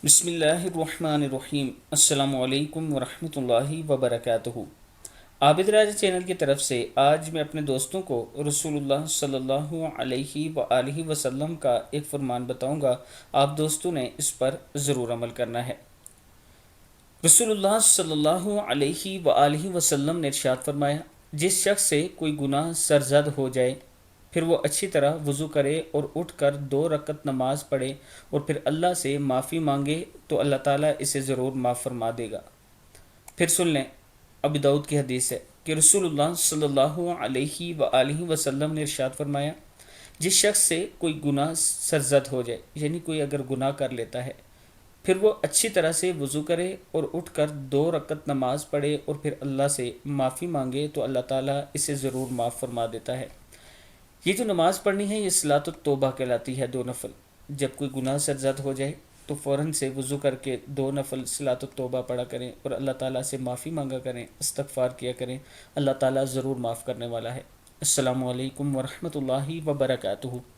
بسم اللہ الرحمن الرحیم۔ السلام علیکم ورحمۃ اللہ وبرکاتہ۔ عابد راج چینل کی طرف سے آج میں اپنے دوستوں کو رسول اللہ صلی اللہ علیہ وآلہ وسلم کا ایک فرمان بتاؤں گا، آپ دوستوں نے اس پر ضرور عمل کرنا ہے۔ رسول اللہ صلی اللہ علیہ وآلہ وسلم نے ارشاد فرمایا، جس شخص سے کوئی گناہ سرزد ہو جائے پھر وہ اچھی طرح وضو کرے اور اٹھ کر 2 رکعت نماز پڑھے اور پھر اللہ سے معافی مانگے تو اللہ تعالیٰ اسے ضرور معاف فرما دے گا۔ پھر سن لیں، ابی داؤد کی حدیث ہے کہ رسول اللہ صلی اللہ علیہ وآلہ وسلم نے ارشاد فرمایا، جس شخص سے کوئی گناہ سرزد ہو جائے، یعنی کوئی اگر گناہ کر لیتا ہے، پھر وہ اچھی طرح سے وضو کرے اور اٹھ کر 2 رکعت نماز پڑھے اور پھر اللہ سے معافی مانگے تو اللہ تعالیٰ اسے ضرور معاف فرما دیتا ہے۔ یہ جو نماز پڑھنی ہے یہ صلاۃ التوبہ کہلاتی ہے، 2 نفل۔ جب کوئی گناہ سرزد ہو جائے تو فوراً سے وضو کر کے 2 نفل صلاۃ التوبہ پڑھا کریں اور اللہ تعالیٰ سے معافی مانگا کریں، استغفار کیا کریں، اللہ تعالیٰ ضرور معاف کرنے والا ہے۔ السلام علیکم ورحمۃ اللہ وبرکاتہ۔